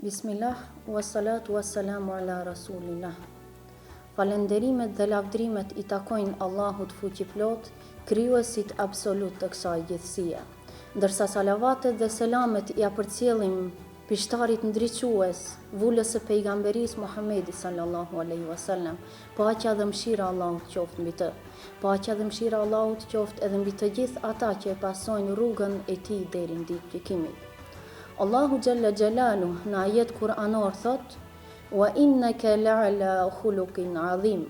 Bismillah, wassalatu wassalamu ala rasulillah. Falenderimet dhe lavdrimet i takojnë Allahut fuqiplot, krijuesit absolut të kësaj gjithësie. Ndërsa salavatet dhe selamet i përcjellim pishtarit ndriques, vullës së pejgamberis Muhammedi sallallahu alaihi wasallam, paqja dhe mëshira Allahut qoftë mbi të. Paqja dhe mëshira Allahut qoftë edhe mbi të gjithë ata që e pasojnë rrugën e tij deri në ditën e gjykimit. Allahu Jalla Jalalu në ajet kuranor thot: "Wa innaka la'ala khuluqin azim."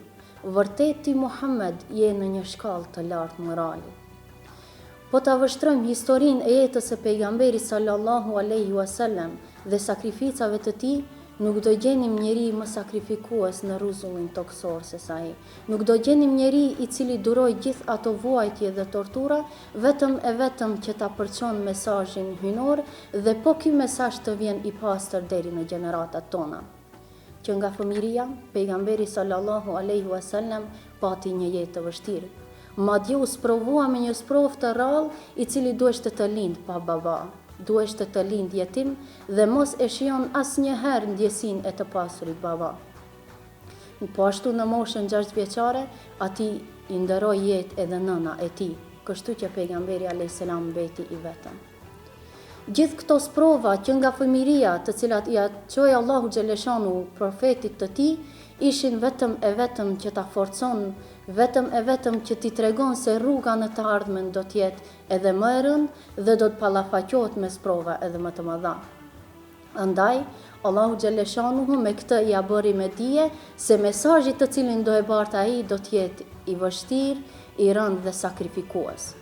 Vërtet ti Muhammed je në një shkallë të lartë morali. Po ta vështrojmë historinë e jetës së pejgamberit sallallahu alaihi wasallam dhe sakrificave të tij, nuk do gjenim njeri më sakrifikues në rrezullin tokësor se sa ai. Nuk do gjenim njeri i cili duroi gjithë ato vuajtje dhe tortura vetëm që ta përçon mesazhin hynor dhe po ky mesazh të vjen i pastër deri në gjeneratat tona. Që nga fëmiria, pejgamberi sallallahu alaihi wasallam pati një jetë të vështirë. Madje u sprovua me një sprovë të rrallë i cili duheshte të lind pa baba. Duheshte të lind jetim dhe mos e shijon asnjëherë ndjesinë e të pasurit baba. Po ashtu në moshën 6 vjeçare, atij i nderoi jetë edhe nëna e tij, kështu që pejgamberi alayhis salam mbeti i vetëm. Gjithë këto sprova që nga fëmiria, të cilat ja çoi Allahu xhaleshanu profetit të tij, ishin vetëm që ta forcon, vetëm që t'i tregon se rruga në të ardhmen do t'jetë edhe më e rëndë dhe do të pallafaqohet me sprova edhe më të mëdha. Andaj, Allahu xhaleshanuhu me këtë ja bëri me dije se mesazhi të cilin do e barte ai do t'jetë i vështirë, i rëndë dhe sakrifikues.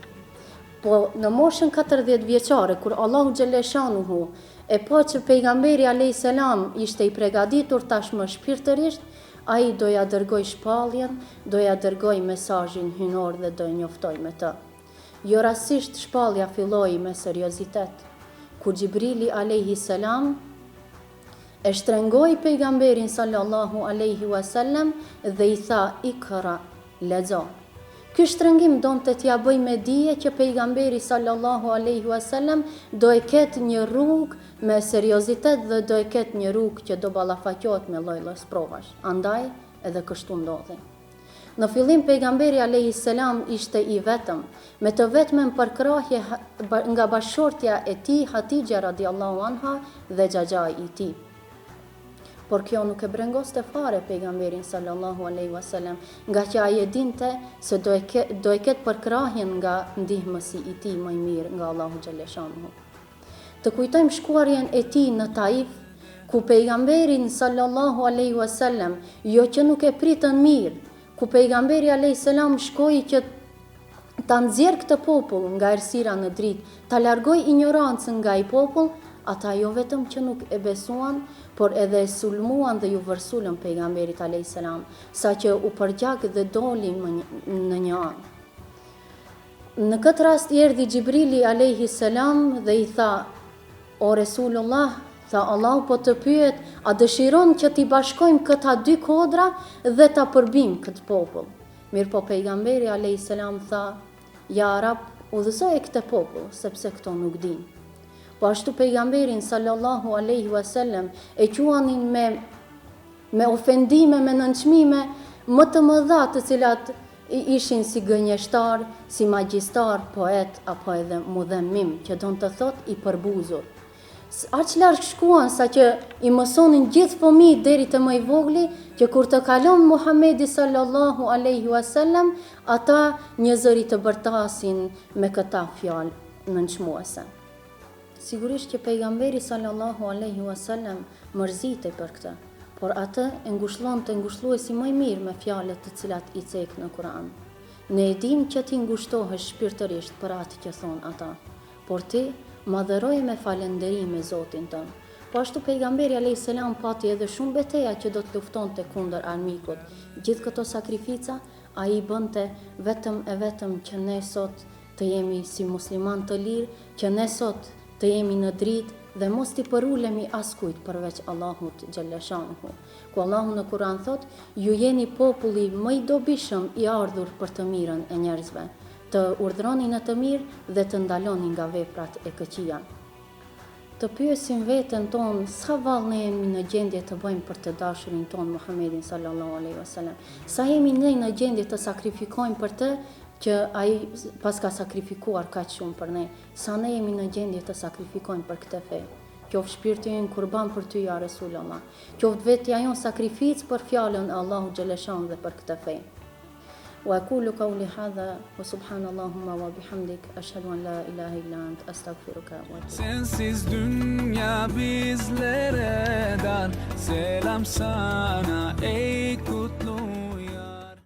Po në moshën 40 vjeçare, kur Allahu xhaleshanuhu e pa që pejgamberi alayhis salam ishte i përgatitur tashmë shpirtërisht, ai do ja dërgoj shpalljen, do ja dërgoj mesazhin hynor dhe do e njoftoj me të. Jo rastisht shpallja filloi me seriozitet, kur Xhibrili alayhis salam e shtrengoi pejgamberin sallallahu alaihi wasallam dhe i tha: "Ikra, lexo." Ky shtrengim donte t'ja bëj me dije që pejgamberi sallallahu alaihi wasallam do e ketë një rrugë me seriozitet dhe do e ketë një rrugë që do ballafaqohet me lloj-lloj provash. Andaj edhe kështu ndodhi. Në fillim pejgamberi alayhis salam ishte i vetëm, me të vetmen përkrahje nga bashortja e tij Hatixha radiallahu anha dhe xhaxhai i tij. Por kjo nuk e brengoste fare pejgamberin sallallahu alaihi wasallam, nga që ai e dinte se do e ketë përkrahjen nga ndihmësi i tij më i mirë, nga Allahu xhaleshanuhu. Të kujtojmë shkuarjen e tij në Taif, ku pejgamberin sallallahu alaihi wasallam jo që nuk e pritën mirë, ku pejgamberi alayhis salam shkoi që ta nxjerrë këtë popull nga errësira në dritë, ta largoi ignorancën nga ai popull. Ata jo vetëm që nuk e besuan, por edhe e sulmuan dhe ju vërsulën pejgamberit alayhis salam, saqë u përgjak dhe doli në një anë. Në këtë rast i erdhi Xhibrili alayhis salam dhe i tha: "O Resulullah, tha Allahu po të pyet, a dëshiron që t'i bashkojmë këta dy kodra dhe ta përbim këtë popull?" Mirë po pejgamberi alayhis salam tha: "Ja Rab, udhëzoj këtë popull, sepse këto nuk din." Po ashtu pejgamberin sallallahu alaihi wasallam e quanin me ofendime, me nënçmime më të mëdha, të cilat ishin si gënjeshtar, si magjistar, poet apo edhe mudhemmim, që don të thot i përbuzur. Aq larg shkuan sa që i mësonin gjithë fëmijët deri te më i vogli që kur të kalon Muhamedi sallallahu alaihi wasallam, ata një zëri të bërtasin me këta fjalë nënçmuese. Sigurisht që pejgamberi sallallahu alaihi wasallam mërzitej për këtë, por atë e ngushëlluesi më i mirë me fjalët të cilat i cek në Kur'an. Ne e dim që ti ngushtohesh shpirtërisht për atë që thon ata, por ti madhëroje me falënderim me Zotin tënd. Po ashtu pejgamberi alayhis salam pati edhe shumë betejë që do të luftonte kundër armikut. Gjithë këto sakrifica ai bënte vetëm që ne sot të jemi si musliman të lirë, që ne sot të jemi në dritë dhe mos t'i përulemi askujt përveç Allahut xhaleshanuhu. Ku Allahu në Kur'an thot: "Ju jeni populli më i dobishëm i ardhur për të mirën e njerëzve, të urdhroni në të mirë dhe të ndaloni nga veprat e këqija." të pyesim veten tonë sa vallë ne jemi në gjendje të bëjmë për të dashurin tonë Muhammedin sallallahu alaihi wasallam. Sa jemi ne në gjendje të sakrifikojmë për të që ai pas ka sakrifikuar kaq shumë për ne. Sa ne jemi në gjendje të sakrifikojmë për këtë fe. Qoftë shpirti ynë kurban për ty ja Resulullah. Qoftë vetja jon sakrificë për fjalën e Allahu xhaleshan dhe për këtë fe. وأقول قولي هذا وسبحان اللهم وبحمدك أشهد أن لا إله إلا أنت أستغفرك وأتوب. Sensiz dünya bizlere dar. Selam sana ey kul.